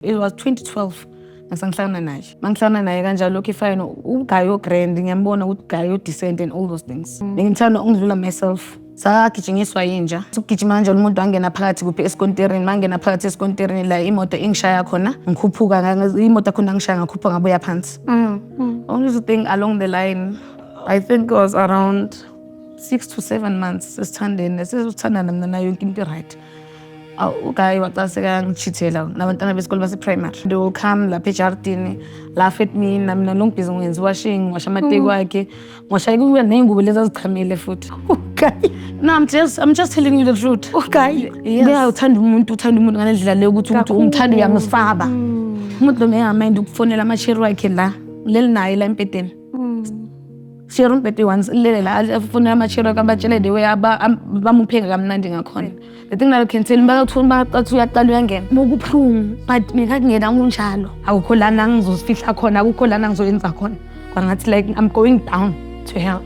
It was 2012. Ngisangihlangana naye. Mangihlangana naye kanjalo lokho ifine ugayo grand ngiyambona ukuthi gayo decent and all those things. Ngithanda ukudlula myself. Sagijinyiswa yinja. Ukugijima kanjalo umuntu wangena phakathi kuphi eskonterini, mangena phakathi eskonterini la imoto ingishaya khona, ngikhuphuka imoto khona ngishaya ngakhupha ngabuya phansi. Only thing along the line, I think it was around 6 to 7 months sesithandene, sesithandana mina nayo yonke into right. Ugayi waqaseka ngithithela nabantwana besikole base-primary. They will come lapha ejardini, laugh at me, mina long busy ngenza washing, washa amateki wakhe, ngwashaya kuwe nengubo lezi azichamile futhi. Okay. No, I'm just telling you the truth. Okay. Yeah, uthanda umuntu ngalendlela leyo ukuthi umthanda uyamsifaba. Umuntu lo mengamind ukufonela amasheri wakhe la, leli naye la empedeni. Share umpete once lele la afonela amasheri wakhe abatshele the way bamuphenga kamnandi ngakhona. The thing that I can tell bakathi uyaqala uyangena mokubhlungu but mina kungena kunjalo akukho lana ngizosifihla khona akukho lana ngizoyenza khona kwangathi like I'm going down to hell.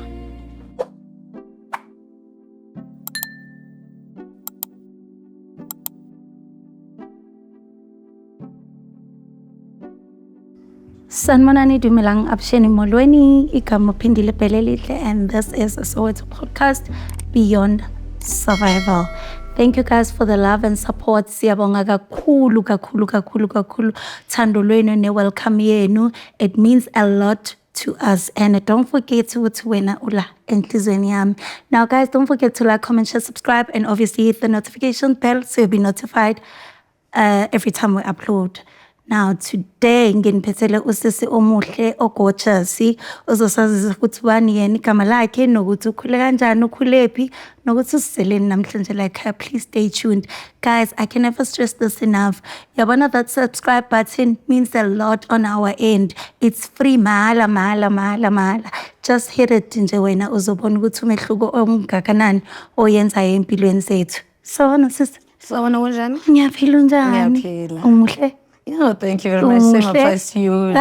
Sanibonani, Dumelang Absheni Molweni, igama Phindile Pelelihle, and this is a Soweto podcast, Beyond Survival. Thank you guys for the love and support. Siyabonga kakhulu. Thando lwenu ne welcome yenu. It means a lot to us, and don't forget to wena ula enhlizweni yami. Now guys, don't forget to like, comment, share, subscribe, and obviously hit the notification bell so you'll be notified every time we upload. Now today nginiphathele usisi omuhle ogorgeous uzosazisa ukuthi bani yena igama lakhe nokuthi ukhule kanjani ukhulephi nokuthi usiseleni namhlanje like please stay tuned guys. I can never stress this enough. Yabona that subscribe button means a lot on our end. It's free mahala. Just hit it nje wena uzobona ukuthi umehluko ongakanani oyenzayo empilweni zethu. Sawona sis. Sawona kanjani? Ngiyaphila njani? Ngiyaphila. Umuhle? Yeah, thank you very much. Same applies to you.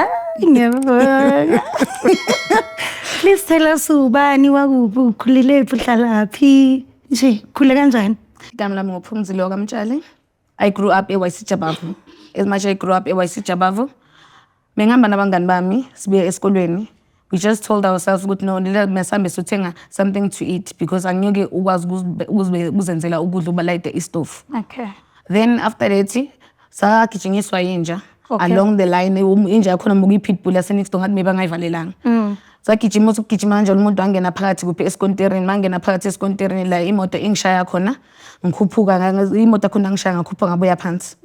Please tell us ubani wakuphi ukhulilephi uhlalaphi nje khule kanjani? Igama lami nguPhumzile kaMtshali. I grew up eYC Jabavu. As much I grew up eYC Jabavu, mengihamba nabangani bami sibuye esikolweni. We just told ourselves ukuthi no, mesambe sothenga something to eat because angeke ukwazi ukuzenzela ukudla ubalayite istove. Okay. Then after that sagijinyiswa yinja. Okay. Along the line inja yakhona muku ipitbull yaseNixton ngathi maybe angayivalelanga. Sagijima ukugijima kanjalo umuntu wangena phakathi kuphi eskonterini, mangena phakathi eskonterini la imoto ingishaya khona, ngikhuphuka imoto khona ngishaya ngakhupha ngabuya phansi.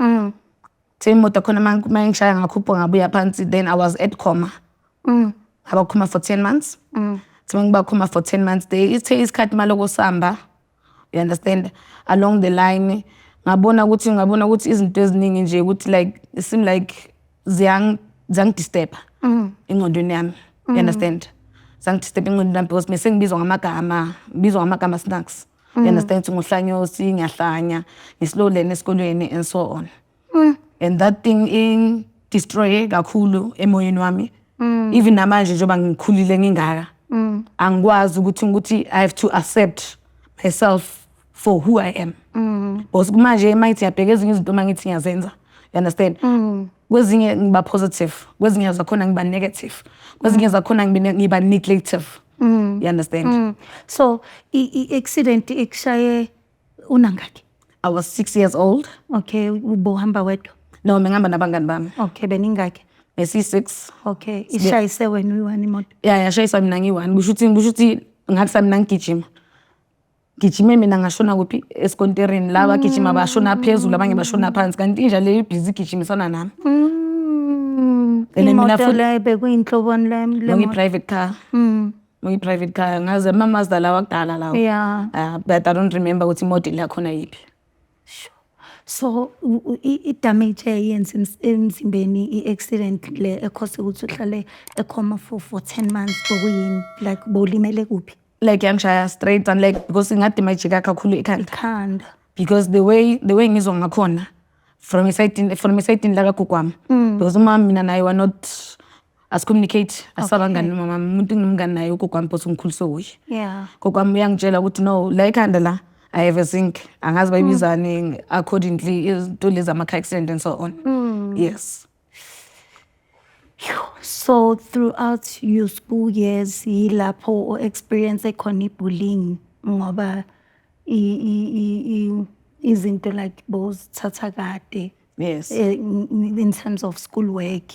Imoto khona mangishaya ngakhupha ngabuya phansi, then I was at coma. Aba coma for 10 months. Ngiba coma for 10 months. Ithe isikhathi maloko samba. You understand? Along the line ngabona ukuthi izinto eziningi nje ukuthi like it seem like zang disturb ingqondweni yami. You understand? Zang disturb ingqondweni yami because mase ngibizwa ngamagama snacks. You understand? Ngohlanyosi ngiyahlanya ngislowlene esikolweni and so on. And that thing in destroy kakhulu emoyeni wami. Even namanje njengoba ngikhulile ngingaka angikwazi ukuthi I have to accept myself for who I am. Because manje might yabheka ezinye izinto mangithi ngiyazenza. You understand? Kwezinye ngiba positive, kwezinye zakhona ngiba negative, kwezinye zakhona ngiba neglective. You understand? So accident ikushaye unangaki? I was 6 years old. Okay, ubohamba wedwa? No, ngihamba nabangani bami. Okay, beningaki? Besi6. Okay, ishayise wena uyi-1 imoto? Yeah, yashayisa mina ngi-1. Kusho ukuthi ngathi sami nangigijima. Gijime mina ngashona kuphi eskonterini la bagijima bashona phezulu abanye bashona phansi kanti inja leyo busy gijimisana nami. Mina futhi la bekuyinhloboni le private car. Private car ngaze Mazda lawa kudala lawo. Yeah. But I don't remember ukuthi imoto la khona yipi. So i-damage eyenza emzimbeni i-accident le ekhosi ukuthi uhlale ecoma for 10 months bokuyini like bolimele kuphi? Like yangishaya straight and like because ngadamage kakhulu ikhanda. Because the way ngizwa ngakhona from a side la kagokwami. Because uma mina naye were not as communicate asabangani mama umuntu ngimngani naye ugokwami phose ngikhulise uye. Yeah. Gokwami uyangitshela ukuthi no la ikhanda la I have a zinc angazi bayibizani accordingly izinto lezi ama car accident and so on. Yes. So throughout your school years, yilapho experience ekhona bullying ngoba izinto like those thatha kade Yes. in terms of school work.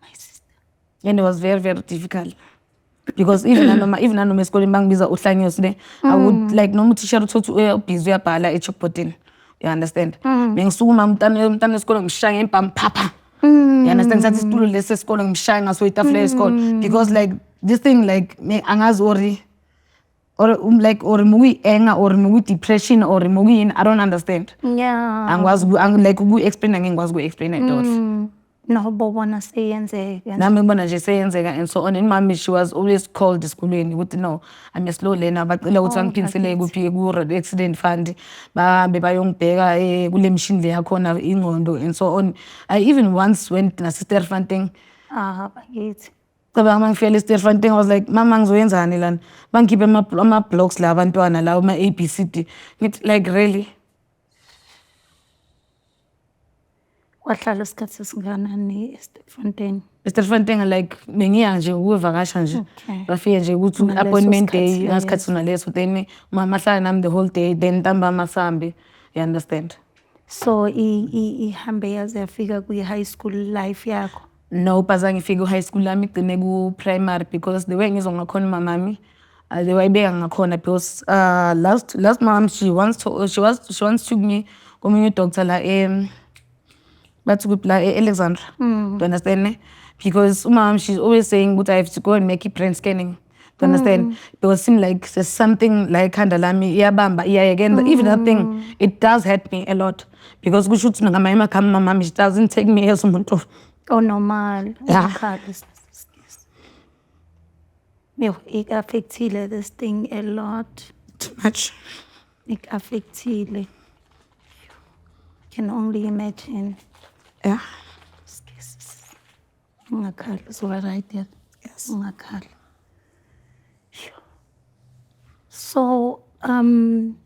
My sister. And it was very, very difficult. Because even nanoma esikoleni bangibiza uhlanyosile, I would like noma uthisha uthothi busy uyabhala echalkboardini. You understand? Bengisukuma umntana wesikole ngishaya ngempama phapha. You understand? Sathi isitulo lesi esikole ngishaya ngaso itafula yesikole because like this thing like angazi or like or mugi anger or mugi depression or mugi I don't understand. Yeah. Angikwazi like explain ngingikwazi explain it all. No, bobona seyenzeka. Nami ngibona nje seyenzeka and so on. And mommy, she was always called esikoleni ukuthi no, I'm a slow learner. Bacela ukuthi angiphinisele kuphi ku accident fund. Bahambe bayongibheka kule machine le yakhona ingqondo and so on. I even once went na Sterfontein. Bakithi. Cabanga mangifika Sterfontein, I was like, mama ngizoyenzani lana? Bangikhiphe ama blocks la abantwana la uma ABCD. Ngithi like really? Wahlala isikhathi esinganani eSterfontein? Sterfontein like bengiya nje ukuvakasha nje. Bafike nje ukuthi appointment day ngasikhathi sona leso then mama hlala nami the whole day then ntambama masambi. You understand? So ihambe yaze yafika ku high school life yakho? No, bazange ngifike high school lami igcine ku primary because the way ngizongakhona mamami the way ibeka ngakhona because last mom she once took me komunye doctor la but to Alexandra. Do you understand? Because mom, she's always saying, but I have to go and make it brain scanning. Do you understand? Because it seems like there's something like Kandalami, again. Even that thing, it does hurt me a lot. Because we should know my mom, it doesn't take me as someone to. Oh, normal. Yeah. It affected this thing a lot. Too much. It affected. Can only imagine. Yeah. Ungakhala so right there. Yes. Ungakhala.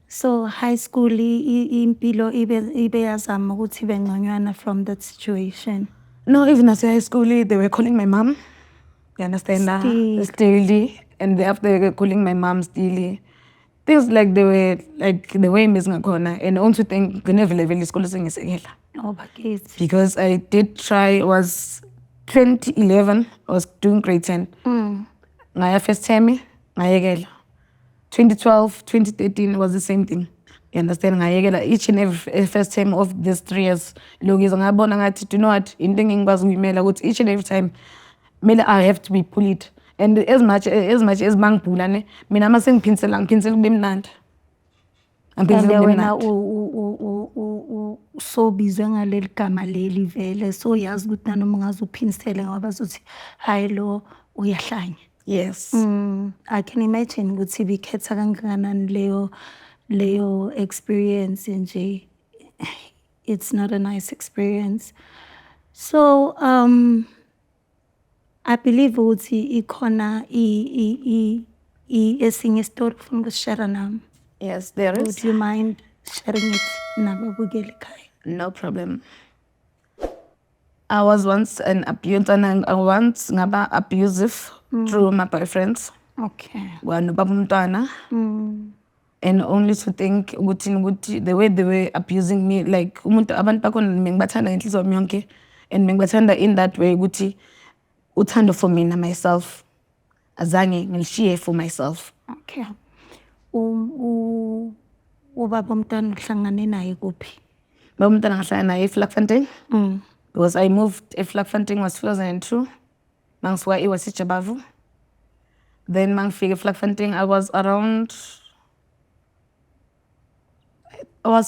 So high school impilo ibe yazama ukuthi ibe ngconywana from that situation. No, even at high school they were calling my mom. You understand that? Still. And after they were calling my mom still. Things like they were like the way missing corner and also think the never level school sengisekela. Oh, bakithi. Because I did try, was 2011, I was doing grade 10. Ngaya first time, ngayekela. 2012, 2013 was the same thing. You understand? Ngayekela each and every first time of these 3 years. Logizo ngabona ngathi, you know what? Into engikwazi ukuyimela ukuthi each and every time, I have to be bullied. And as much as mangibhula ne, mina mase ngiphinisela kube mnandi. And wena so bizwe ngaleli gama leli vele so yazi ukuthi nanoma ungazuphinisele ngoba bazothi hayi lo uyahlanya. Yes. I can imagine ukuthi bikhetha kangakanani leyo experience nje. It's not a nice experience. So I believe ukuthi ikhona esinye story ufuna ukusishare nami. Yes, there is. Would you mind sharing it nababukeli ekhaya? No problem. I was once ngaba abusive through my boyfriends. Okay. Wanobaba umntwana. And only to think ukuthi the way they were abusing me like abantu bakhona ngibathanda ngenhliziyo yami yonke and ngibathanda in that way ukuthi uthando for mina myself azange ngilishiye for myself. Okay. Ubaba umntwana uhlangane naye kuphi? Baba umntwana ngahlangana naye eVlakfontein. Because I moved eVlakfontein was 2002. Mangisuka eWasijabavu. Then mangifika eVlakfontein I was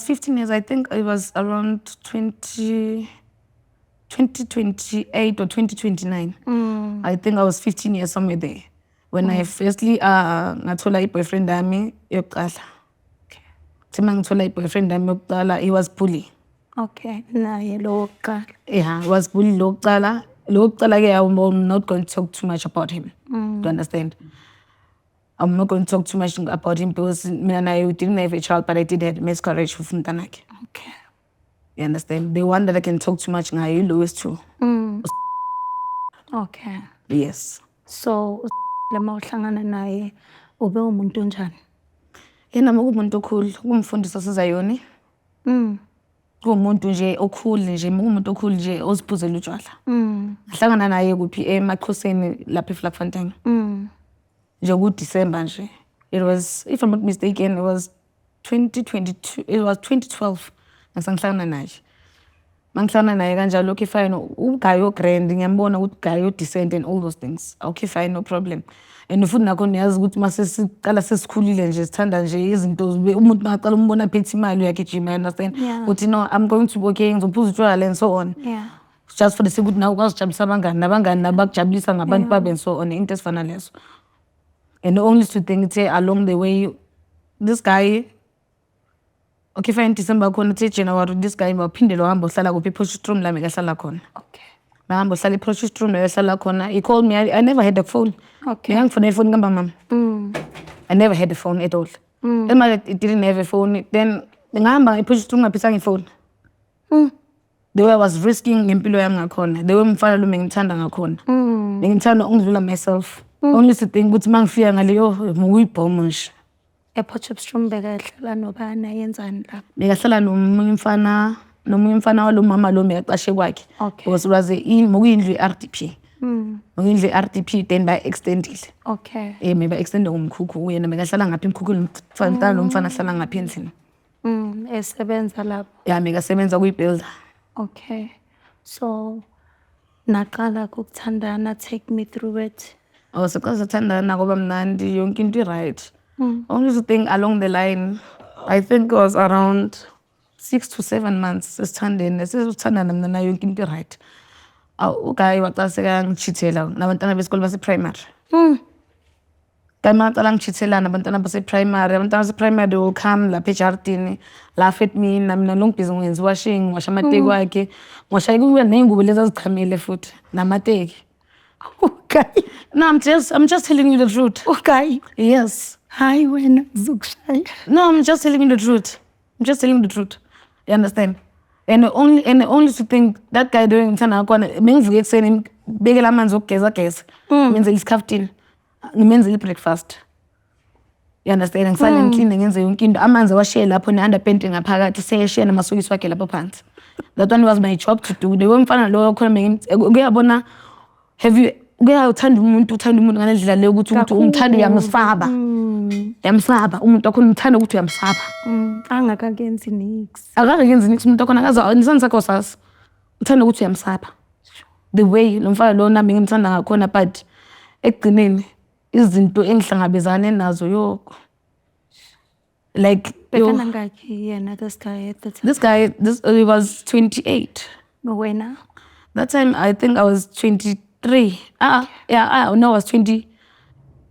15 years, I think it was around 2028 or 2029. I think I was 15 years somewhere there. When I firstly ngathola i-boyfriend yami yokuqala. Thima ngithola i-boyfriend yami yokuqala, he was bully. Okay, naye lo wokuqala. Yeah, he was bully lo wokuqala. Lo wokuqala ke I'm not going to talk too much about him. Do you understand? I'm not going to talk too much about him because I didn't have a child, but I did have miscarriage with umntanakhe. Okay. You understand? The one that I can talk too much ngayo lowest too. Okay. Yes. So lama uhlangana naye ube umuntu njani? Yena umuntu okhulu, kumfundisa sizayoni. Kumuntu nje okhulu nje, umuntu okhulu nje oziphuzela utshwala. Ahlangana naye kuphi eMaxhoseni lapha eFlakfontein. Nje ku-December nje. It was, if I'm not mistaken, it was 2022, it was 2012. Ngisangihlangana naye. Mangihlangana naye kanjalo okay fine, ugayo grand ngiyambona ukuthi gayo decent and all those things. Okay fine, no problem. And futhi nakho niyazi ukuthi mase siqala sesikhulile nje sithanda nje izinto umuntu maqala umbona phethe imali uyagijima, you understand? Uthi no, I'm going to okay ngizophuza utshwala and so on. Yeah. Just for the sake ukuthi nawe ukuzijabulisa nabangani nabakujabulisa ngabantu babe and so on, into esifana lezo. And the only two things along the way, this guy, okay fine, December khona the January, this guy waphindela wahamba uhlala kuphi ePotchefstroom la mekahlala khona. Okay. Bahamba uhlala ePotchefstroom la ehlala khona. He called me, I never had a phone. Okay. Ngangifuna iphone ngamba mama. I never had a phone at all. Emma didn't have a phone. Then ngihamba ePotchefstroom ngaphisanga iphone. The way I was risking ngempilo yami ngakhona. The way umfana lo mengithanda ngakhona. Ngithanda ukudlula myself. Only to think ukuthi mangifika ngaleyo nguyibhomo nje. ePotchefstroom bekahlala nobana yenzani lapho? Bekahlala nomunye umfana walo mama lo mekaqashe kwakhe. Okay. Because it was mokuyindlu iRDP. Mokuyindlu iRDP then by extended. Okay. Maybe extend umkhukhu yena bekahlala ngapha emkhukhwini mfana lo mfana hlala ngapha endlini. Esebenza lapho. Yeah, mekasebenza kuyibuilder. Okay. So naqala ukuthandana, take me through it. Siqala sathandana ngoba mnandi yonke into right. Only thing along the line, I think it was around 6 to 7 months sesithandene sesithandana mina nayo yonke into right. Ugayi waqala sekangithithela nabantwana besikole base primary. Kama qala ngithithela nabantwana base primary, abantwana base primary will come lapha ejardini, laugh at me mina lo ngibhizi ngenza washing, washa amateki wakhe, ngwasha kuba nengubo lezi azichamile futhi namateki. Okay. No, I'm just telling you the truth. Okay. Yes. Hayi wena uzokushaya. No, I'm just telling you the truth. I'm just telling you the truth. You understand? And the only to think that guy doing ngithanda khona bengivuke ekseni bekela amanzi okugeza geza. Ngenzela isikhaftini. Ngimenzela ibreakfast. You understand? Ngisale ngiclean ngenze yonke into. Amanzi washiye lapho ne-underpant ngaphakathi seyeshiya namasokisi wakhe lapho phansi. That one was my job to do. The way mfana lo khona ngiyabona, have you uthanda umuntu ngalendlela leyo ukuthi umthanda uyamsaba. Yamsaba umuntu wakhona umthanda ukuthi uyamsaba. Angakakenzi nix. Akakenzi nix umuntu wakhona akaza nisani sakho sasa. Uthanda ukuthi uyamsaba. The way lo mfana lo nami ngimthanda ngakhona but ekugcineni izinto engihlangabezane nazo yoko. Like Bekana ngakhi yena this guy at the time? He was 28. Wena? That time I think I was 23. No, I was 20.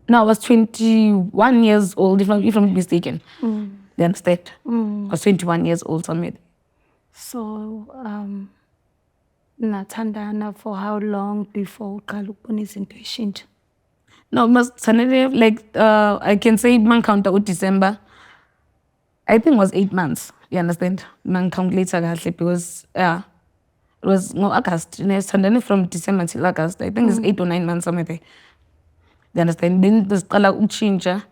No, I was 21 years old, if I'm not mistaken. You understand? I was 21 years old somewhere. So, nathandana for how long before uqala ukubona izinto ishintsha? No, like I can say man counter with December. I think it was 8 months. You understand? Man count later because it was no August. Sithandane from December till August. I think it's 8 or 9 months somewhere there. You understand? Then siqala ukuchintsha.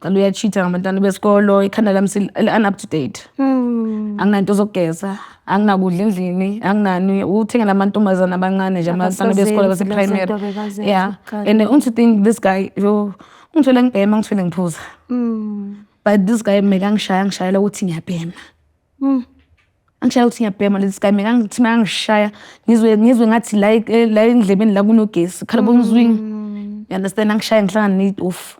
Qala uyachitha ngabantwana besikolo, ikhanda lami up to date. Anginanto zokugeza, anginakudla endlini, anginani uthengela amantombazana abancane nje abantwana besikolo base primary. Yeah. And the only thing this guy ungithole ngibhema ngithole ngiphuza. But this guy ngishayela ukuthi ngiyabhema. Angishaya ukuthi ngiyabhema, this guy ngithi ngishaya ngizwe ngathi la endlebeni la kunogesi khala bomzwingi. You understand? Angishaya ngihlangana neoff.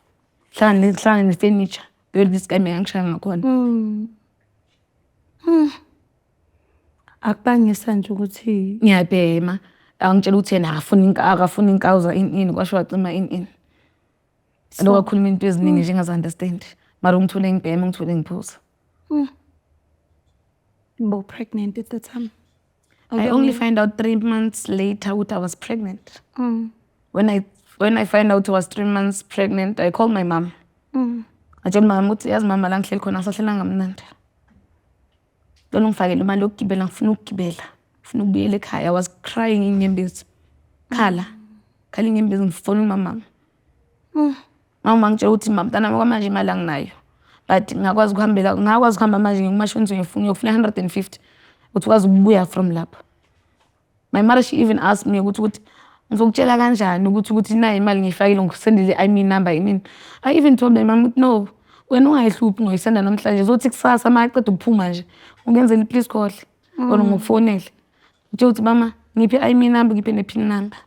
Ngihlangana nefurniture. This guy ngishaya ngakhona. Akubangisa nje ukuthi ngiyabhema. Angitshela ukuthi yena akafuni inkawuza in kwasho wacima in. Lokho kakhuluma into eziningi nje engazi-understand. Mara ungithole ngibhema ngithole ngiphuza. You pregnant at the time? I only find out 3 months later that I was pregnant. When I find out I was 3 months pregnant, I called my mom. I told my mom ukuthi yazi mama la ngihleli khona ngisahlelanga mnandi. Ngicela ungifakele imali yokugibela, ngifuna ukugibela, ngifuna ukubuyela ekhaya. I was crying inyembezi. Khala inyembezi, ngifona umama. Mama ngitshela ukuthi mntana kwamanje imali anginayo. But ngakwazi ukuhamba manje ngimashonisa ngiyofuna 150 ukuthi ukwazi ukubuya from lapho. My mother, she even asked me ukuthi ngizokutshela kanjani ukuthi nayi imali ngiyifakile ngisendele I-me number yini. I even told my mom, no, wena ungayihluphi ngoyisenda namhlanje uzothi kusasa maqeda ukuphuma nje ungenzela please call or ngokufonele. Ngithe ukuthi mama ngiphe I-me number ngiphe ne-pin number.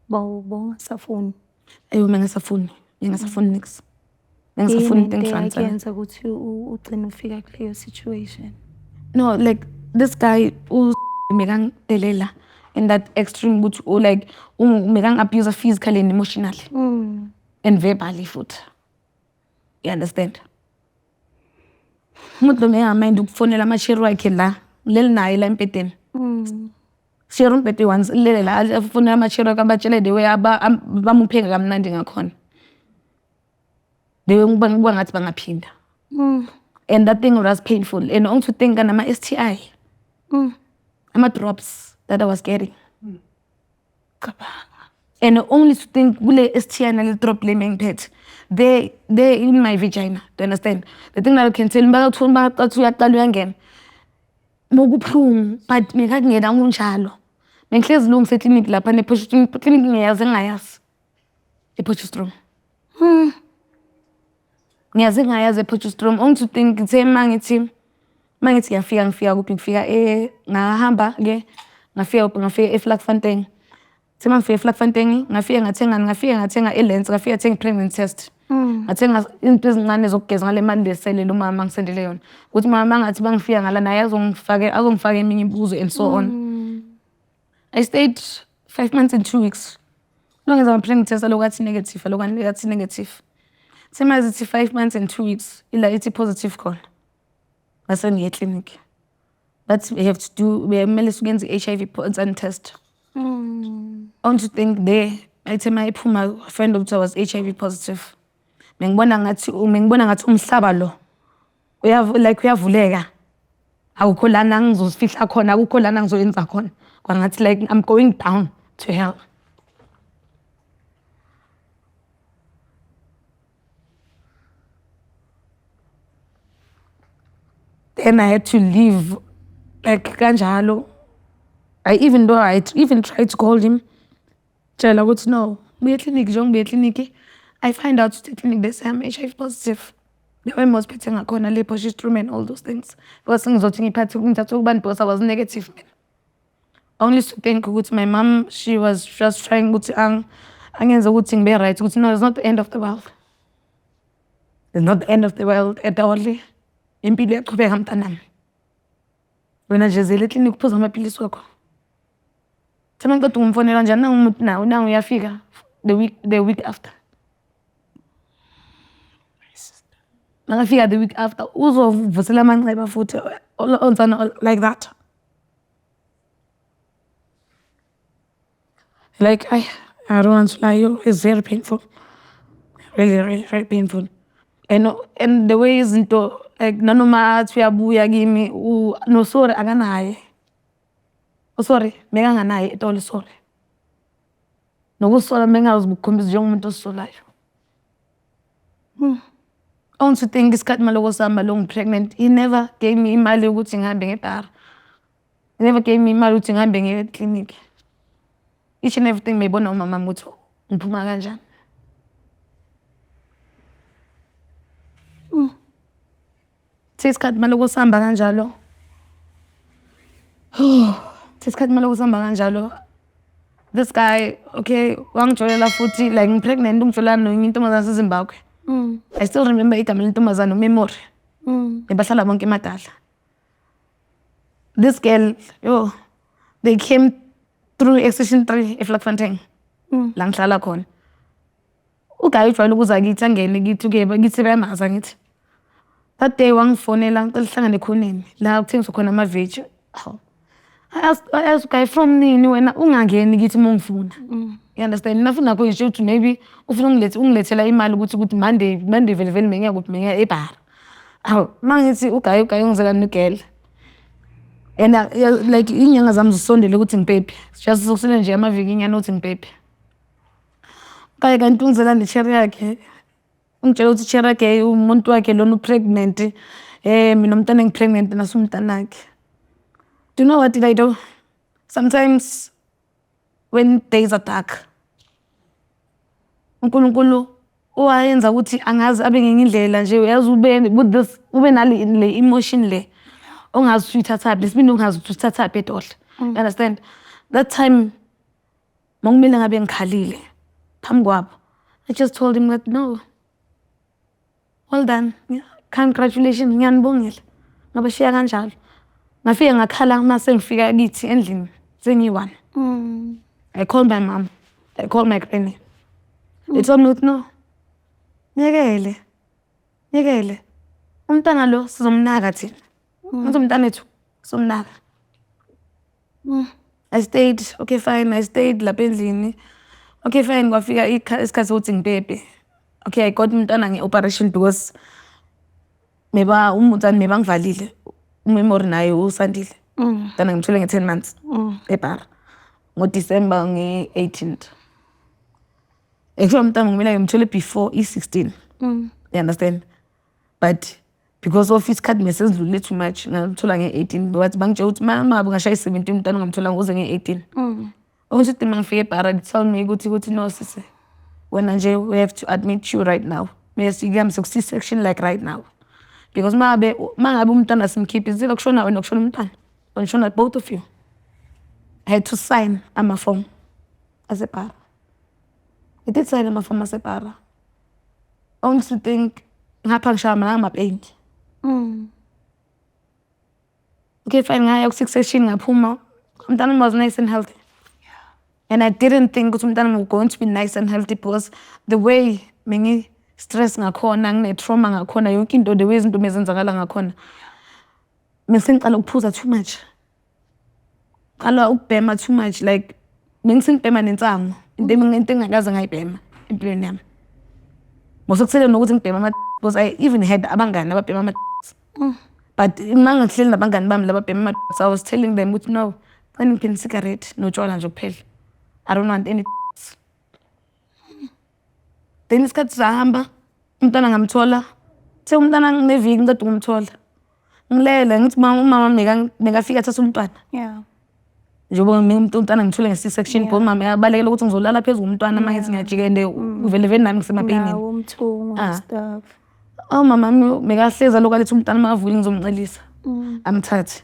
Bo safuni. Ayo ngingasafuni nix. Ngingasafuni thing transfer. Yenza ukuthi ugcine ufika kuleyo situation. No, like this guy mekangidelela in that extreme ukuthi like abuse physically and emotionally and verbally futhi. You understand? Umuntu mengamind ukufonela amashare wakhe la naye la empedeni. Share umpete once lele la afonela amashare wakhe abatshele the way bamuphenga kamnandi ngakhona. The way ngiba ngathi bangaphinda. And that thing was painful. And also think nama STI. Drops that I was getting. And only to think kule STI na little drop le mengiphethe. They in my vagina. Do you understand? The thing that I can tell bathi uyaqala uyangena. Mokubuhlungu but mina ngingena kunjalo. Mengihlezi lungise clinic lapha ne-Potchefstroom clinic ngayazi. E-Potchefstroom. Ngayazi e-Potchefstroom. Only to think ngithe mangithi ngifika kuphi ngifika ngahamba ke ngafika eVlakfontein. Sema ngifika eVlakfontein ngafika ngathenga e-lens ngafika ngathenga pregnancy test. Ngathenga into ezincane zokugeza ngale mali lesele lo mama ngisendele yona. Ukuthi mama ngathi bangifika ngala naye azongifaka eminye imibuzo and so on. I stayed 5 months and 2 weeks. Long as I'm pregnancy test lokathi negative. Sema zithi 5 months and 2 weeks ila ithi positive khona. Base ngiye clinic. But we have to do kumele siyenze HIV test. I want to think there ayithe mayiphuma friend of was HIV positive. Ngibona ngathi umhlaba lo uyavuleka. Awukho lana ngizofihla khona, akukho lana ngizoyenza khona. Kwangathi like I'm going down to hell. Then I had to leave like kanjalo. I even tried to call him. Tell her no, be clinic. I find out to clinic they say I'm HIV positive. They were most pitting a corner, Potchefstroom and all those things. Because things because I was negative. Only to think with my mom, she was just trying to right. No, it's not the end of the world. It's not the end of the world at all. Impilo yaqhubeka mntanami. Wena nje zele clinic uphuza amaphilisi wakho. Thema ngicela ungimfonela njani nangu uyafika the week after. Ngafika the week after uzovusela amanxeba futhi onsana like that. Like I don't want to lie, it's very painful. Really very painful. And the way izinto like nanoma athi uyabuya kimi no sorry akanaye. Sorry mekanganaye at all sorry. Nokusola mengazibukhombisa njengomuntu osolayo. I want to think isikhathi maloko sihamba long pregnant, he never gave me imali ukuthi ngihambe ngebhara. He never gave me imali ukuthi ngihambe ngiye clinic. Each and everything mebona umama ukuthi ngiphuma kanjani. Isikhathi maloko sihamba kanjalo. Isikhathi maloko sihamba kanjalo. This guy, okay, wangijolela futhi like ngipregnant umjolela noyintombazana seZimbabwe. I still remember igama lentombazana memory. Bebahlala bonke emadala. This girl, they came through extension 3 eVlakfontein. La ngihlala khona. Ugayi ujwayele ukuza kithi angene kithi bayamaza ngithi. That day wangifonela ngicela sihlangane khoneni la kuthengiswa khona ama-veg. I asked guy from nini wena ungangeni kithi mongifuna. You understand? Nafuna nakho nje ukuthi maybe ufuna ungilethela imali ukuthi Monday vele mengiya kuphi mengiya eBhara. Hawu mangithi ugayi ungizela nigele. And like inyanga zami zisondele ukuthi ngipepe. Just sokusele nje amaviki inyanga ukuthi ngipepe. Kaye kanti ungizela necherry yakhe. Ungitshela ukuthi icherry yakhe umuntu wakhe lona pregnant. Mina umntana ngipregnant nasumntanakhe. Do you know what did I do? Sometimes when days are dark, uNkulunkulu uyayenza ukuthi angazi abe ngenye indlela nje uyazi ube nale emotion le ongazi uyithatha lesibindi ongazi uyithatha edohle. You understand? That time mangumele ngabe ngikhalile phambi kwabo. I just told him that no. Well done. Congratulations, ngiyanibongela. Ngabashiya kanjalo. Ngafika ngakhala mase ngifika kithi endlini sengiyi-1. I called my mom. I called my granny. They told me no. Nyekele. Umntana lo sizomnaka thina. Uthi umntana ethu sizomnaka. I stayed. Okay fine. I stayed lapha endlini. Okay fine. Kwafika isikhathi sokuthi ngipepe. Okay, I got umntana nge-operation because meba ngivalile. Memory naye usandile. Umntana ngimthole nge-10 months. Ebhara. NgoDecember nge-18th. Actually umntana ngimele ngimthole before i-16. You understand? But because of isikhathi mesedlule too much ngithola nge-18 but bangitshela ukuthi mama ngashaya i-17 umntana ngamthola ngoze nge-18. Ukuthi mangifike ebhara they tell me ukuthi no sisi. Wena nje we have to admit you right now. Mesikamse ku-C-section like right now. Because mangabe umntana simkhiphi zile kushona wena kushona umntana. Kushona both of you. I had to sign ama-form asebhara. I did sign ama-form asebhara. Only to think ngapha ngishaya ama-pain. Okay fine ngaya ku-C-section ngaphuma. Umntana was nice and healthy. And I didn't think ukuthi umntana was going to be nice and healthy because the way mengi stress ngakhona ngine-trauma ngakhona yonke into the way izinto mezenzakala ngakhona. Mesengicala ukuphuza too much. Qala ukubhema too much like mengisengibhema nensango into engakaze ngayibhema empilweni yami. Mosekusele nokuthi ngibhema because I even had abangani ababhema ama but mangihleli nabangani bami lababhema ama I was telling them ukuthi no, xa ngiphela cigarette notshwala nje kuphela. I don't want any. Then isikhathi sahamba umntana ngamthola. Uthe umntana ngineviki ngiceda ukumthola. Ngilele ngithi umama mekafika thatha umntwana. Yeah. Njengoba umntwana ngithule nge-C-section because mama yabalekela ukuthi ngizolala phezulu umntwana mangithi ngiyajikende uvele nami ngisemapeyinini. Umthungo and stuff. Oh mama mekahleza lokho alethi umntana makavule ngizomncelisa. Amthathe.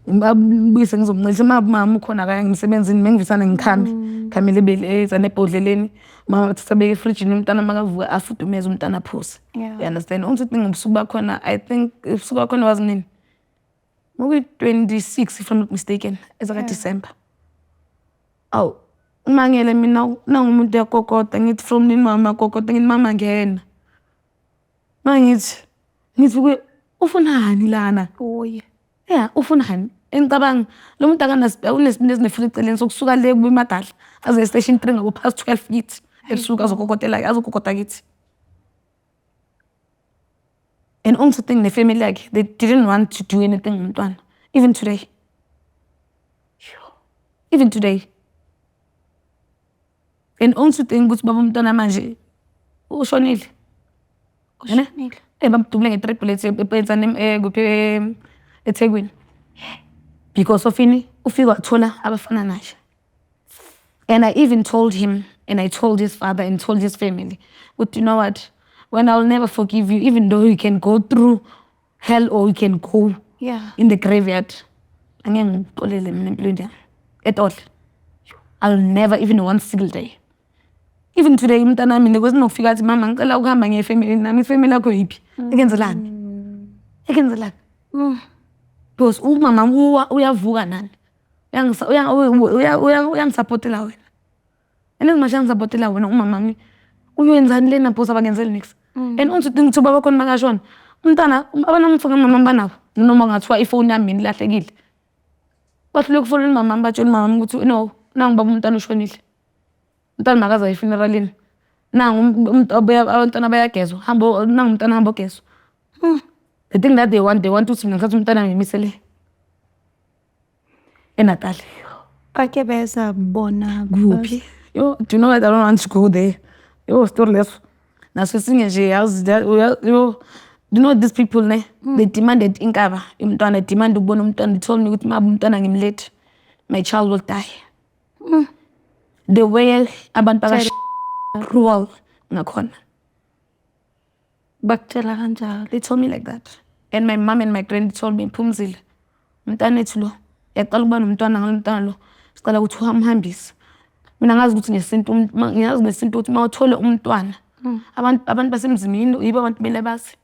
Ngibuyise ngizomncelisa mama ukhona kaya ngimsebenzini mengivisana ngikhambi. Khamile bezane ebhodleleni. Mama wathi sabeke efrijini umntana makavuka afudumeze umntana phuze. You understand? Ukuthi ngobusuku bakhona I think ubusuku bakhona was nini? Ngoku-26 if I'm not mistaken, ezaka-December. Awu, umangele mina nangumuntu yakokota ngithi from nini mama kokota ngithi mama ngena. Mangithi ufunani lana? Oye. Yeah, ufunani? Engicabanga lo muntu unesibindi ezinefuna eceleni sokusuka le kube emadala aze e-station 3 ngabo past 12 kithi esuka azokokotela azokokota kithi. And also thing ne-family yakhe they didn't want to do anything ngomntwana even today. Even today. And also thing ukuthi baba umntwana manje ushonile. Ushonile. Bamdubule nge-triplets ebenzane kuphi eThekwini. Because of ini ufika wathola abafana naye. And I even told him and I told his father and told his family, but you know what? When I'll never forgive you, even though you can go through hell or you can go in the graveyard. At all. I'll never even one single day. Even today, umntana mina kwazinokufika athi mama ngicela ukuhamba ngefamily nami ifamily yakho yiphi? Ekenzelani? Ekenzelani? Because umama uyavuka nani? Uyangisupportela wena. And as ngisupportela wena umama mi uyenzani lena boss abangenzeli nix. And also think baba khona makashona. Umntana abanamfaka mama banawo noma ngathiwa ifone yami mina ilahlekile. Bathi lokufona mama batshela mama ukuthi no, nangu baba umntana ushonile. Umntana makaza e-funeralini. Nangu abantwana bayagezwa. Nangu umntana hamba ogezwa. The thing that they want ukuthi mina ngithatha umntwana ngimisele eNatal. Ake beza bona Kuphi? Yo, do you know what? I don't want to go there. Yo, story leso. Naso singe nje yazi yo, do you know these people ne? They demanded inkaba. Umntwana demand ukubona umntwana. They told me ukuthi mama umntwana ngimlethe. My child will die. The way abantu baka cruel ngakhona. bakutshela kanjalo. They told me like that. And my mom and my granny told me, Phumzile, umntwana ethu lo, yaqala ukuba nomntwana ngomntwana lo, sicela ukuthi uhamhambise. Mina ngazi ukuthi ngesintu ukuthi mawuthole umntwana, abantu basemzimini yibo abantu kumele bazi.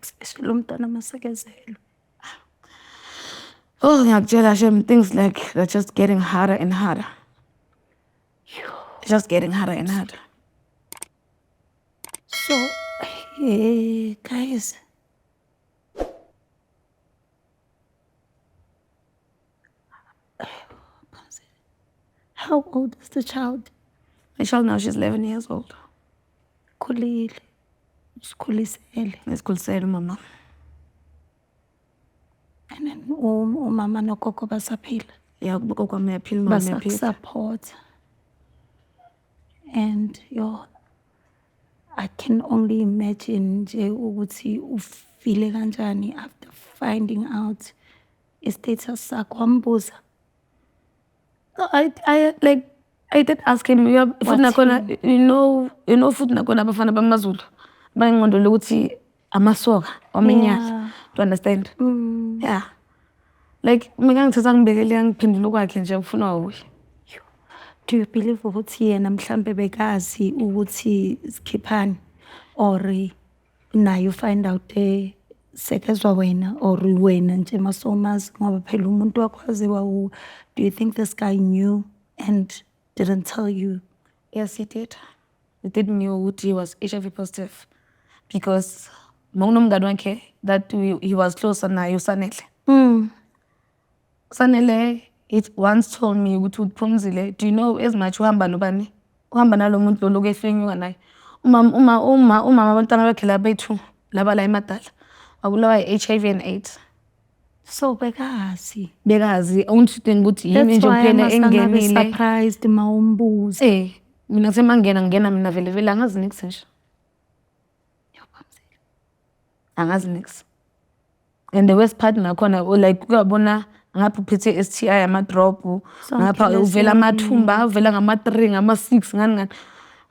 Especially umntwana masekezelo. Oh, ngiyakutshela Shem, things like they're just getting harder and harder. Just getting harder and harder. So, guys, how old is the child? My child now, she's 11 years old. Khulile. Sikhulisele. Ngisikhulisele mama. And then umama nogogo basaphila. Yeah, ugogo kwami uyaphila, mama uyaphila. Support. And I can only imagine nje ukuthi ufile kanjani after finding out status sakho wambuza. No, I did ask him, futhi nakhona, you know futhi nakhona abafana bamaZulu bayingqondole ukuthi amasoka waminyaka, to understand. Yeah, like mina ngithatha ngibekele ngiphendula kwakhe nje ufuna wuye. Do you believe ukuthi yena mhlambe bekazi ukuthi sikhiphani or na you find out sekezwa wena or wena nje masomazi ngoba phela umuntu wakwaziwa? Do you think this guy knew and didn't tell you? Yes, he did. He did know ukuthi he was HIV positive because mawunomngane wakhe that he was closer naye uSanele. Sanele it once told me ukuthi Phumzile, do you know as much uhamba nobani? Uhamba nalo muntu lo lokefenyuka naye. Uma abantwana bakhe la bethu laba la emadala babulawa i-HIV and AIDS. So bekazi only thing ukuthi yini nje kuphela engenile. Surprised mawumbuza. Mina ngena mina vele angazi nix nje. Angazi nix. And the worst part nakhona like ukubona ngapha uphethe STI ama-drop ngapha uvela amathumba uvela ngama-3 ngama-6 ngani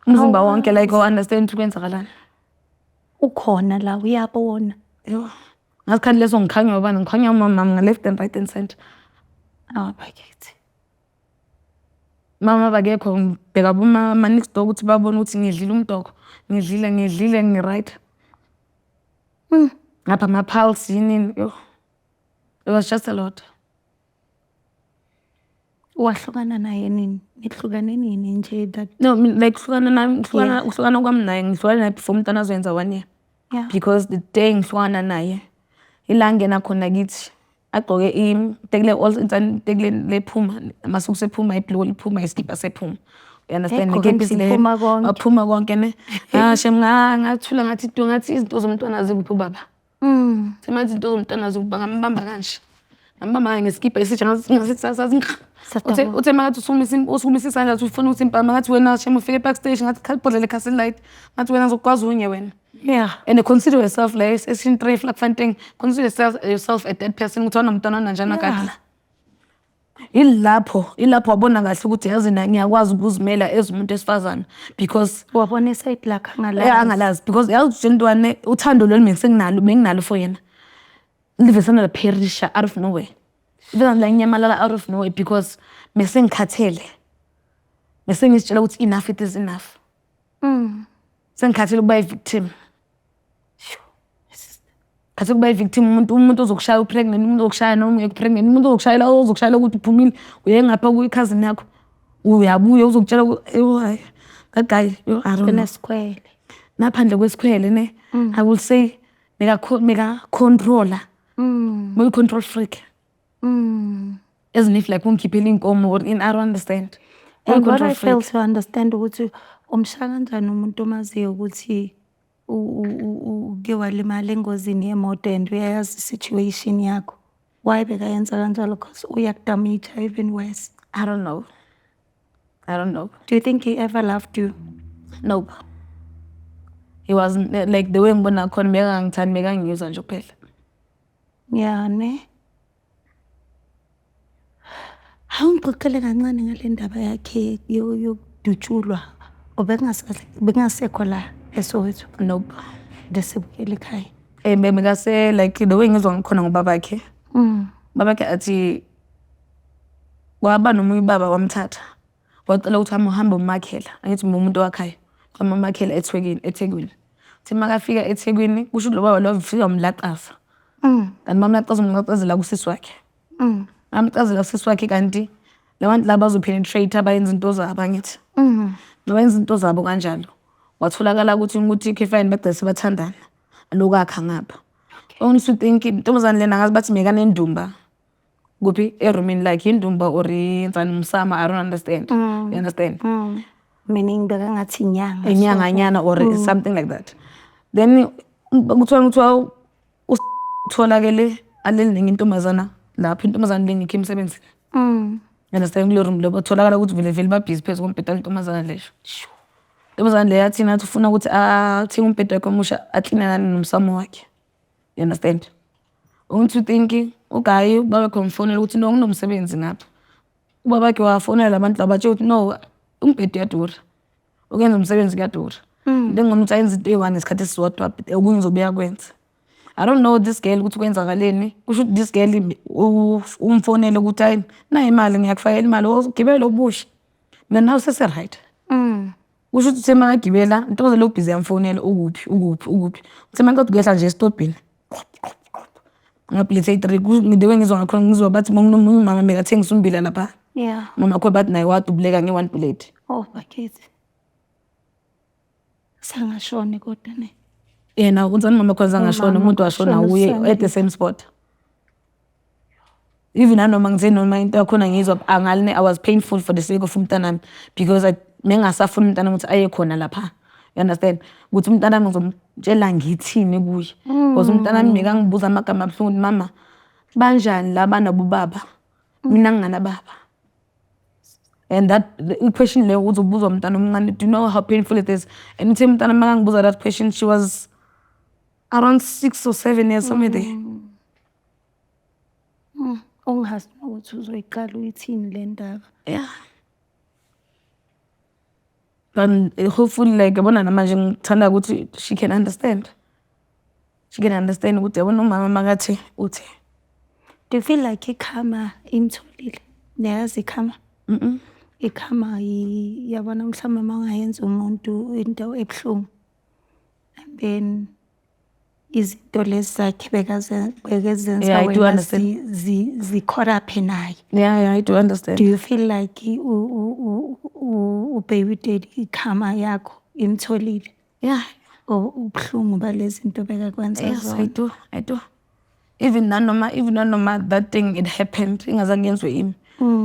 umzimba wonke like understand ukwenzakalani. Ukhona la uyabona. Yo, ngasikhathi leso ngikhanya ubani ngikhanya umama nga-left and right and center. Bakithi Mama bakekho ngibheka boma next door ukuthi babone ukuthi ngidlile umdoko ngidlile ngi-right. Ngapha ama-pulse yini yo, it was just a lot. wahlukana naye nini? Nihlukane nini nje that? No, like uhlukana kwami naye ngihlukana naye before umntwana azoyenza 1 year. Yeah. Because the day ngihlukana naye ila ngena khona kithi agqoke itekle all insani tekle lephuma amasuku sephuma iblue liphuma iskipa sephuma. You understand? Ngekephi le aphuma konke ne. Shem ngathula ngathi izinto zomntwana azikuphi baba. Semathi izinto zomntwana azikuba ngambamba kanje. Ngambamba ngeskipa isitsha ngasithi sasazinqa. Uthe makathi usumisa isandla uthi ufuna ukuthi impama ngathi wena Shem ufike backstage ngathi khalibhodlele castle light ngathi wena uzokwazi unye wena. Yeah. And consider yourself like section 3 like fanting. Consider yourself a dead person ukuthi wona nanjana kahle. Ilapho wabona kahle ukuthi yazi na ngiyakwazi ukuzimela ezumuntu esifazana because wabona iside lakhe angalazi because yazi ntwana uthando lo menginalo for yena. Live sana perisha out of nowhere. Even la nyamalala out of nowhere because mesengikhathele. Mesengitshela ukuthi enough it is enough. Sengikhathele ukuba victim. Kathi kuba victim umuntu ozokushaya upregnant umuntu ozokushaya noma ungeke pregnant umuntu ozokushayela ukuthi uphumile uye ngapha ku cousin yakho uyabuya uzokutshela hayi that guy I don't know neskwele naphandle kwesikhwele ne I will say mega controller muy control freak as if like ungikhiphela inkomo or I don't understand. And what I fail to understand ukuthi umshaya kanjani umuntu omaziyo ukuthi uke walimala engozini yemoto and uyayazi situation yakho, why bekayenza kanjalo? Because uyakudamage even worse. I don't know. Do you think he ever loved you? Nope. He wasn't like the way ngibona khona bekangithandi bekangiyuzwa nje kuphela. Yeah, ne? Awungixoxele kancane ngale ndaba yakhe yokudutshulwa, bekungasekho la eSoweto? Nope. Desibukele ekhaya. Bekase like the way ngizwa ngakhona ngobabakhe. Babakhe athi waba nomunye ubaba wamthatha. Wacela ukuthi uhambe umakhela. Angithi umuntu wakhaya. Kwama makhela eThekwini.Thi makafika eThekwini kusho lo baba lo ufika umlaqaza. Kanti mamlaqaza umlaqazela kusisi wakhe. Amqazela kusisi wakhe kanti labantu laba bazopenetrate abayenza into zabo angithi. Bayenza into zabo kanjalo. Watholakala ukuthi Khefine bagcese bathandana. Lokakha ngapha. Only to think intombazane lena ngazi bathi meka nendumba. Kuphi erumini like indumba or insani umsama, I don't understand. You understand? Meaning bekangathi Inyanga or something like that. Then kuthiwa utholakele alele intombazana lapho intombazane lengikho emsebenzini. You understand? Kulo room lobo tholakala ukuthi vele babhizi phezu kombheda intombazana lesho. Intombazane le yathi nathi ufuna ukuthi athenga umbheda wakhe omusha acleanane nomsamo wakhe. You understand? Ungithi thinking ugayi baba konfonela ukuthi no nginomsebenzi ngapha. Ubaba wakhe wafonela labantu labatshe ukuthi no umbheda uyadura. Ukwenza umsebenzi kuyadura. Ngomthi ayenza into eyi-1 isikhathi esisodwa okunye uzobuya kwenza. I don't know this girl ukuthi kwenzakaleni. Kusho this girl umfonele ukuthi hayi nayi imali ngiyakufakela imali ugibele obushi. Mina nawe sese right. Kusho ukuthi semangagibela into lo busy yamfonela ukuphi. Uthe mangaqeda kuyehla nje estobhini. Ngaplay 3 ngidewe ngizwa ngakhona ngizwa bathi mama mekathengisa umbila lapha. Yeah. Mama kho bathi nayi wadubuleka nge1 plate. Oh bakithi. Sangashone kodwa ne. Yena unzani mama kho zangashona umuntu washona uye at the same spot. Even nanoma ngize noma into yakhona ngizwa angaline I was painful for the sake of umntanami because mengasafuna umntana ukuthi aye khona lapha. You understand? Ukuthi umntanami ngizomtshela ngithini kuye. Because umntanami mekangibuza amagama abhlungu mama banjani labana bobaba mina ngingana baba. And that the question le uzobuzwa umntana omncane, do you know how painful it is? And uthe umntana makangibuza that question she was around 6 or 7 years somewhere there. Ongazi ukuthi uzoyiqala uyithini le ndaba. Yeah. But hopefully like yabona namanje ngithanda ukuthi she can understand. She can understand ukuthi yabona umama makathi uthi. Do you feel like ikhama imtholile? Neyazi ikhama? Ikhama yabona mhlawumbe mangayenza umuntu into ebuhlungu. And then izinto lezi zakhe bekezenza wena zikhoraphe naye. Yeah, I do understand. Do you feel like baby daddy ikhama yakho imtholile? Yeah. Ubuhlungu balezi zinto bekakwenza zona. Yes, I do. Even nanoma that thing it happened ingazange yenzwe yimi.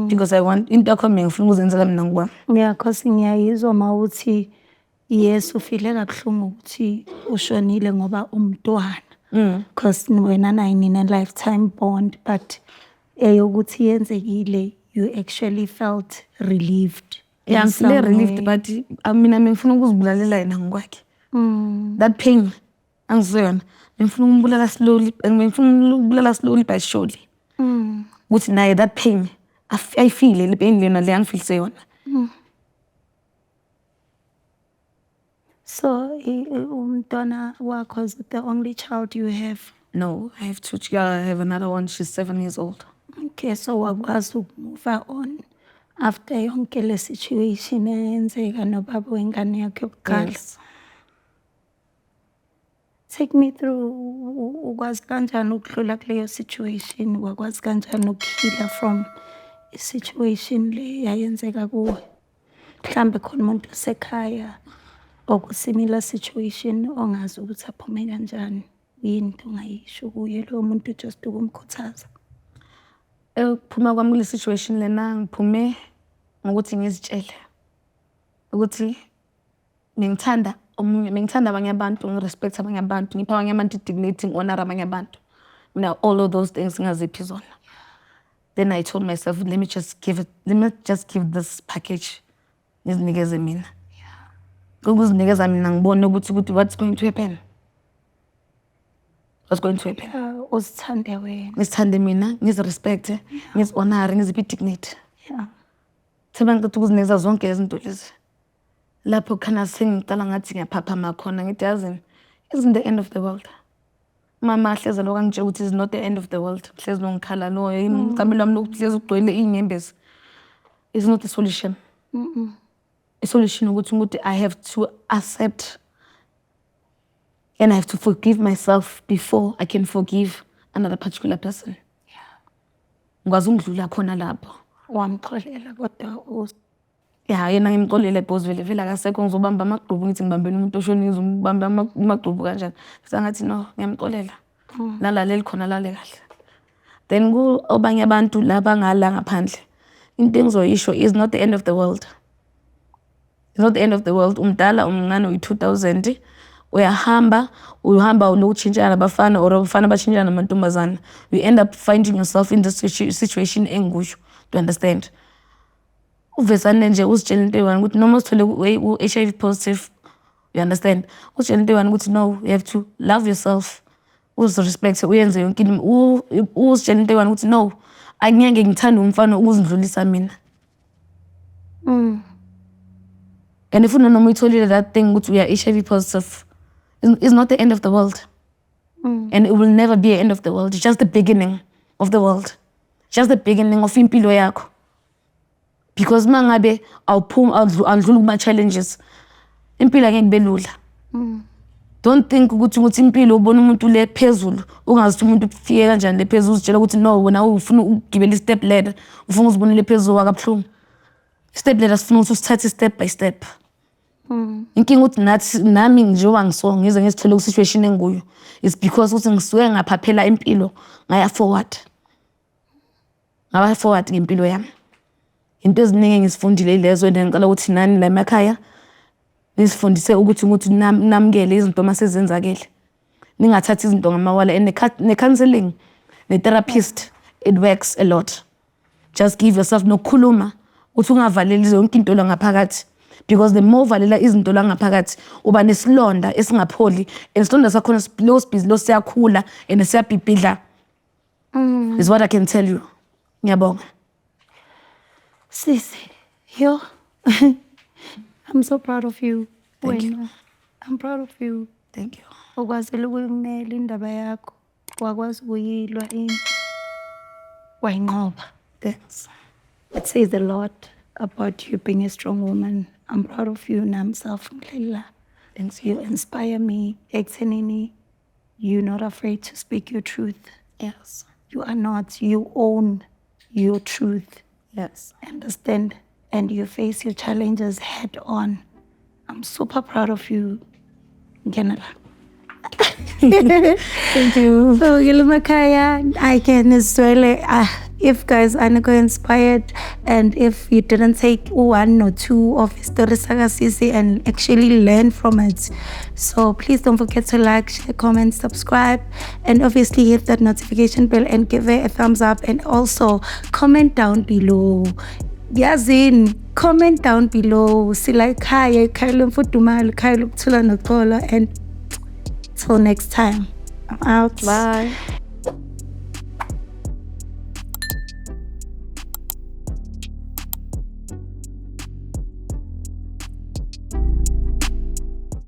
Because I want into yakho ngifuna ukuzenzela mina ngokwami. Yeah, cause ngiyayizwa mawuthi yes ufile kabuhlungu ukuthi ushonile ngoba umntwana. Cause wena naye nina lifetime bond but eyokuthi yenzekile you actually felt relieved. Yeah, I'm still relieved but mina ngifuna ukuzibulalela yena ngokwakhe. That pain angizona ngifuna ukumbulala slowly by surely. Ukuthi naye that pain I feel le pain lena le angifilise yona. So umntwana wakho is the only child you have? No, I have 2 children. I have another one, she's 7 years old. Okay, so wakwazi ukumove on after yonke le situation eyenzeka nobaba wengane yakho yokuqala. Yes. Take me through ukwazi kanjani ukudlula kuleyo situation, wakwazi kanjani ukuheal from a situation le yayenzeka kuwe. Mhlambe khona umuntu osekhaya okusimilar situation ongazi ukuthi aphume kanjani, yini ongayisho kuye lo muntu just ukumkhuthaza. Ukuphuma kwami kule situation lena ngiphume ngokuthi ngizitshele ukuthi ngithanda Ngithanda abanye abantu, ngirespect abanye abantu, ngipha abanye abantu dignity, honor abanye abantu. Now all of those things ngaziphi zona. Then I told myself, let me just give this package. Ngizinikeze mina. Ukuzinikeza mina ngibone ukuthi what's going to happen. What's going to happen? Uzithande wena. Ngizithande mina, ngizirespect, ngizihonor, ngiziphi dignity. Yeah. Themba ngiqeda ukuzinikeza zonke izinto lezi. Lapho khona sengicala ngathi ngiyaphaphama khona ngithi yazini isn't the end of the world. Mama hleza lo kangitshela ukuthi is not the end of the world. Hlezi ngikhala no imcamelo wami lokuhlezi ugcwele inyembezi. It's not a solution. A solution ukuthi I have to accept and I have to forgive myself before I can forgive another particular person. Ngikwazi ukudlula khona lapho. Wamxolela kodwa Yeah, yena ngimxolele because vele akasekho ngizobamba amagqubu ngithi ngibambele umuntu oshonile ngizobamba amagqubu kanjani. Ngisangathi no, ngiyamxolela. Lalaleli khona lale kahle. Then obanye abantu laba ngala ngaphandle. Into engizoyisho is not the end of the world. It's not the end of the world. Umdala umncane uyi-2000 uhamba lokuchintshana nabafana or abafana bachintshana namantombazana. You end up finding yourself in this situation enguyo. To understand? Uvesane nje uzitshela into eyi-one ukuthi noma usithole u-HIV positive, you understand? Uzitshela into eyi-one ukuthi no, you have to love yourself, uzirespect, uyenze yonke into, uzitshela into eyi-one ukuthi no, angeke ngithande umfana ukuzindlulisa mina. And if noma uyitholile that thing ukuthi uya HIV positive, it's not the end of the world. And it will never be the end of the world. It's just the beginning of the world. Just the beginning of impilo yakho. Because mangabe awudlula kuma challenges, impilo angeke kube lula. Don't think ukuthi impilo ubona umuntu le phezulu, ungazithi umuntu ufike kanjani le phezulu uzitshela ukuthi no, wena ufuna ukugibela step ladder, ufuna uzibone le phezulu akabhlungu. Step ladder sifuna ukuthi usithathe step by step. Inkinga ukuthi nathi nami njengoba ngiso ngize ngisithole ku situation enguyo is because ukuthi ngisuke ngaphaphela impilo ngaya forward. Ngaba forward ngempilo yami. Into eziningi ngisifundile lezo and ngicela ukuthi nani la emakhaya nisifundise ukuthi namukele izinto masezenzakele. Ningathathi izinto ngamawala and ne counseling, ne therapist, it works a lot. Just give yourself nokukhuluma uthi ungavaleli zonke into la ngaphakathi. Because the more valela izinto la ngaphakathi uba nesilonda esingapholi and isilonda sakho lo siyakhula and siyabhibhidla. Is what I can tell you. Ngiyabonga. Sisi, yo. I'm so proud of you. Thank you. I'm proud of you. Thank you. Ukwazile ukuyimela indaba yakho. Wakwazi ukuyilwa wayinqoba. Thanks. It says a lot about you being a strong woman. I'm proud of you, Namself. Thanks. You inspire me. Eksenini, you're not afraid to speak your truth. Yes. You are not. You own your truth. Yes. Understand, and you face your challenges head on. I'm super proud of you, General. Thank you. So, Gilumakaya, I can as well. If guys are not inspired, and if you didn't take one or two of History Saga Sisi and actually learn from it, so please don't forget to like, share, comment, subscribe, and obviously hit that notification bell and give it a thumbs up, and also comment down below. Yazin, comment down below. See like hi, Kailum Futumal, Kailuk Tula Nokola, and till next time. I'm out. Bye.